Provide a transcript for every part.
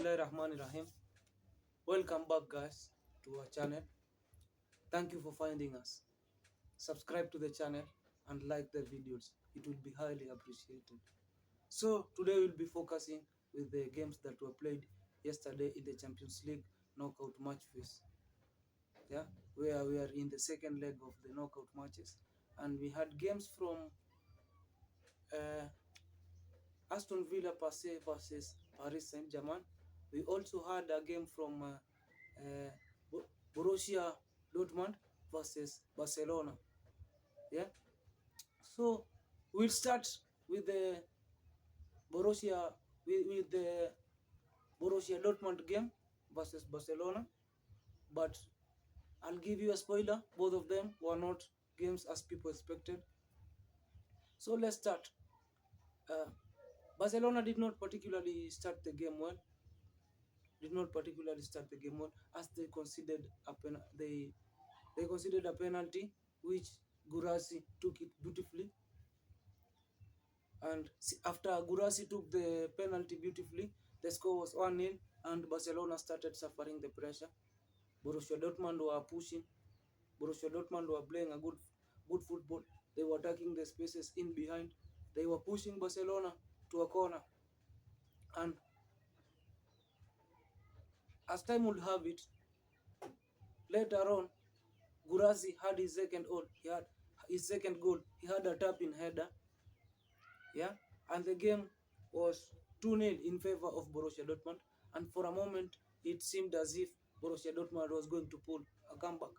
Bismillahirrahmanirrahim. Welcome back, guys, to our channel. Thank you for finding us. Subscribe to the channel and like the videos. It will be highly appreciated. So, today we'll be focusing with the games that were played yesterday in the Champions League knockout match phase. Yeah, where we are in the second leg of the knockout matches, and we had games from uh, Aston Villa versus Paris Saint-Germain. We also had a game from Borussia Dortmund versus Barcelona. Yeah. So we'll start with the Borussia with the Borussia Dortmund game versus Barcelona, but I'll give you a spoiler. Both of them were not games as people expected. So let's start. Uh, Barcelona did not particularly start the game well. Did not particularly start the game well as they considered they considered a penalty which Gurasi took it beautifully, and after Gurasi took the penalty beautifully, the score was 1-0 and Barcelona started suffering the pressure. Borussia Dortmund were pushing. Borussia Dortmund were playing a good football. They were attacking the spaces in behind. They were pushing Barcelona to a corner, and as time would have it, later on, Gurasi had his second goal. He had his second goal. He had a tap in header. Yeah, and the game was 2-0 in favor of Borussia Dortmund. And for a moment, it seemed as if Borussia Dortmund was going to pull a comeback.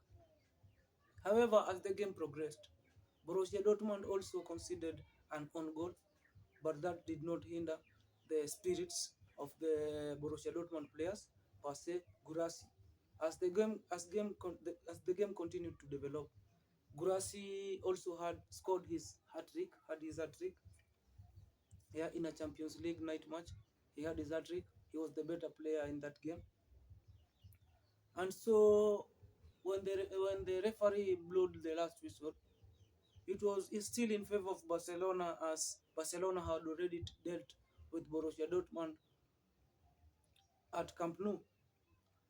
However, as the game progressed, Borussia Dortmund also conceded an own goal, but that did not hinder the spirits of the Borussia Dortmund players, per se Gurasi. As the game continued to develop, Gurasi also had scored his hat-trick, yeah, in a Champions League night match. He had his hat-trick. He was the better player in that game. And so when the referee blew the last whistle, it's still in favor of Barcelona, as Barcelona had already dealt with Borussia Dortmund at Camp Nou.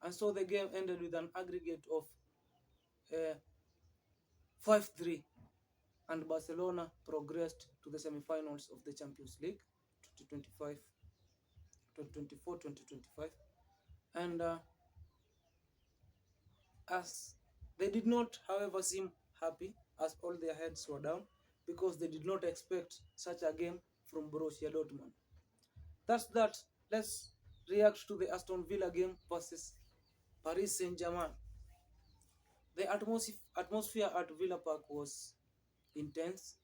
And so the game ended with an aggregate of uh, 5-3, and Barcelona progressed to the semi-finals of the Champions League 2025, 2024, 2025. And as they did not, however, seem happy, as all their heads were down, because they did not expect such a game from Borussia Dortmund. That's that. Let's react to the Aston Villa game versus Paris Saint-Germain. The atmosphere at Villa Park was intense.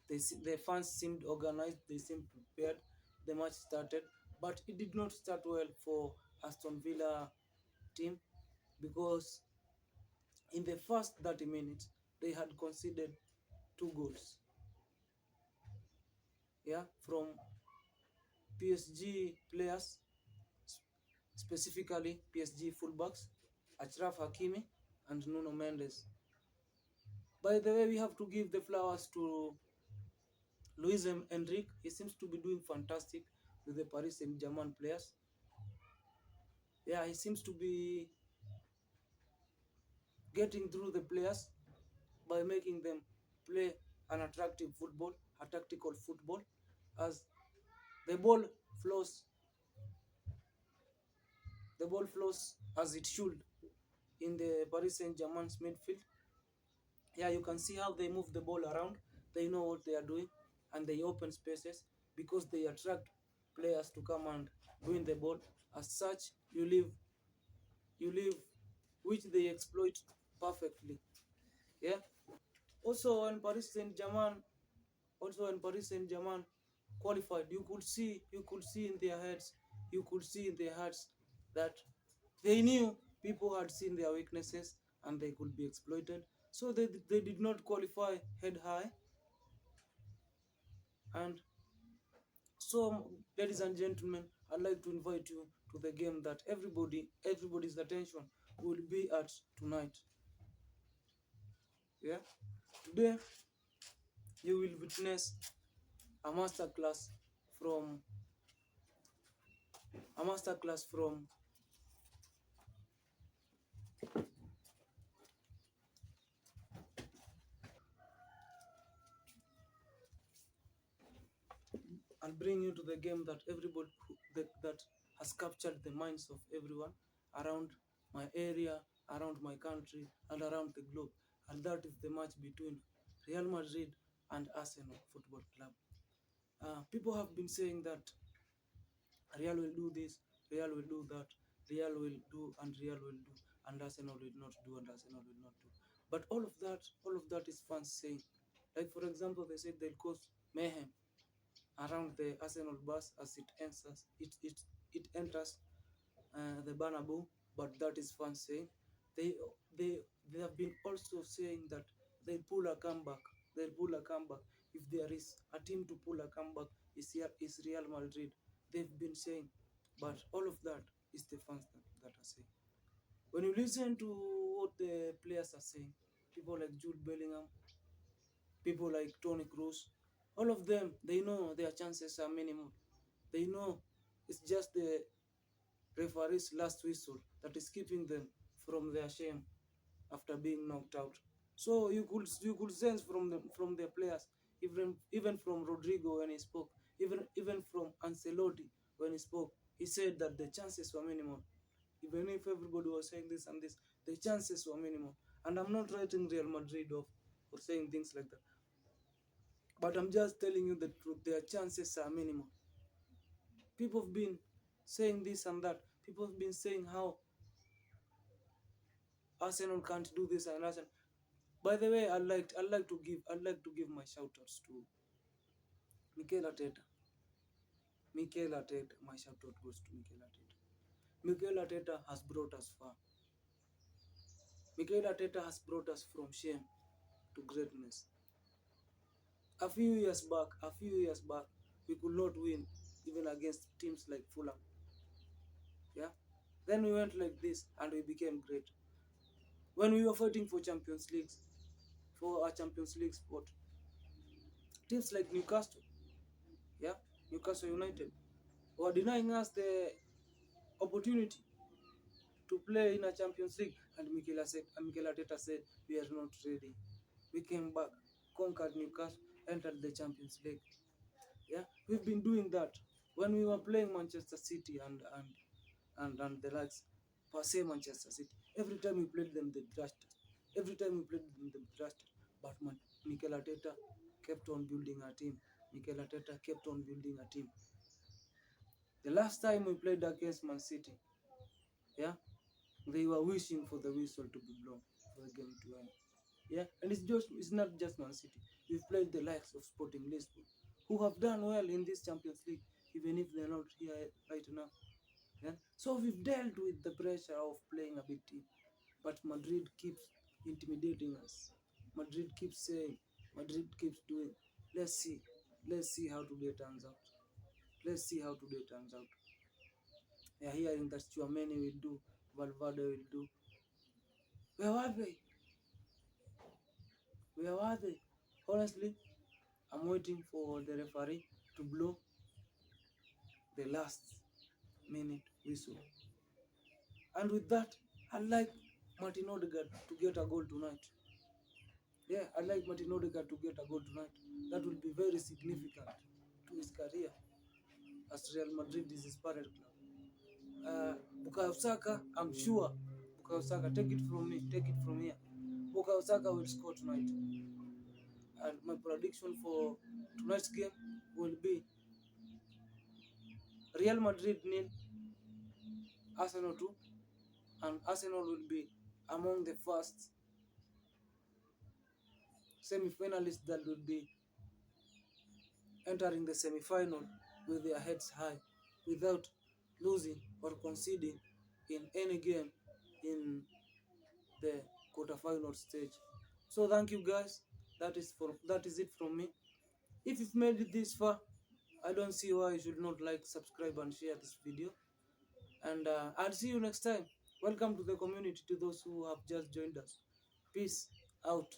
The fans seemed organized, they seemed prepared. The match started, but it did not start well for Aston Villa team, because in the first 30 minutes they had conceded 2 goals. Yeah, from PSG players, specifically PSG fullbacks Achraf Hakimi and Nuno Mendes. By the way, we have to give the flowers to Luis Enrique. He seems to be doing fantastic with the Paris Saint-Germain players. Yeah, he seems to be getting through the players by making them play an attractive football, a tactical football, as the ball flows as it should in the Paris Saint-Germain's midfield. Yeah, you can see how they move the ball around. They know what they are doing, and they open spaces because they attract players to come and win the ball. As such, you leave, which they exploit perfectly. Yeah. Also, when Paris Saint-Germain qualified, you could see in their heads, you could see in their hearts that they knew people had seen their weaknesses and they could be exploited. So they did not qualify head high. And so, ladies and gentlemen, I'd like to invite you to the game that everybody's attention will be at tonight. Yeah. Today you will witness a masterclass from a masterclass from and bring you to the game that everybody that has captured the minds of everyone around my area, around my country, and around the globe. And that is the match between Real Madrid and Arsenal Football Club. People have been saying that Real will do this, Real will do that, Real will do, and Real will do, and Arsenal will not do, and Arsenal will not do. But all of that is fans saying. Like for example, they said they'll cause mayhem around the Arsenal bus as it enters the Barnabeu, but that is fans saying. They they they have been also saying that they pull a comeback. They'll pull a comeback. If there is a team to pull a comeback, is Real Madrid. They've been saying, but all of that is the fans that are saying. When you listen to what the players are saying, people like Jude Bellingham, people like Tony Cruz, all of them, they know their chances are minimal. They know it's just the referee's last whistle that is keeping them from their shame after being knocked out. So you could sense from the players, even from Rodrigo when he spoke, even from Ancelotti when he spoke, he said that the chances were minimal. Even if everybody was saying this and this, the chances were minimal. And I'm not writing Real Madrid off for saying things like that. But I'm just telling you the truth. Their chances are minimal. People have been saying this and that. People have been saying how Arsenal can't do this and Arsenal. By the way, I'd like to give my shout outs to Mikel Arteta. Mikel Arteta, my shout out goes to Mikel Arteta. Mikel Arteta has brought us far. Mikel Arteta has brought us from shame to greatness. A few years back, we could not win even against teams like Fulham. Yeah. Then we went like this and we became great. When we were fighting for Champions Leagues, for a Champions League spot, teams like Newcastle, yeah, Newcastle United, were denying us the opportunity to play in a Champions League. And Mikel Arteta said, we are not ready. We came back, conquered Newcastle, entered the Champions League. Yeah, we've been doing that. When we were playing Manchester City and the likes, per se Manchester City, every time we played them, they thrashed us. Every time we played them, they thrashed us. But Mikel Arteta kept on building a team. Mikel Arteta kept on building a team. The last time we played against Man City, yeah, they were wishing for the whistle to be blown for the game to end. Yeah, and it's not just Man City. We've played the likes of Sporting Lisbon, who have done well in this Champions League, even if they're not here right now. Yeah? So we've dealt with the pressure of playing a big team, but Madrid keeps intimidating us. Madrid keeps saying, Madrid keeps doing. Let's see, let's see how today turns out. Let's see how today turns out. They're hearing that Chouameni will do, Valverde will do. Where are they? Where are they? Honestly, I'm waiting for the referee to blow the last minute whistle. And with that, I'd like Martin Odegaard to get a goal tonight. Yeah, I'd like Martin Odegaard to get a goal tonight. That will be very significant to his career as Real Madrid is his parent club. Bukayo Saka, I'm sure. Bukayo Saka, take it from me, take it from here. Bukayo Saka will score tonight. And my prediction for tonight's game will be Real Madrid nil, Arsenal 2, and Arsenal will be among the first semi-finalists that will be entering the semi-final with their heads high without losing or conceding in any game in the quarterfinal stage. So thank you guys. That is it from me. If you've made it this far, I don't see why you should not like, subscribe, and share this video. And I'll see you next time. Welcome to the community, to those who have just joined us. Peace out.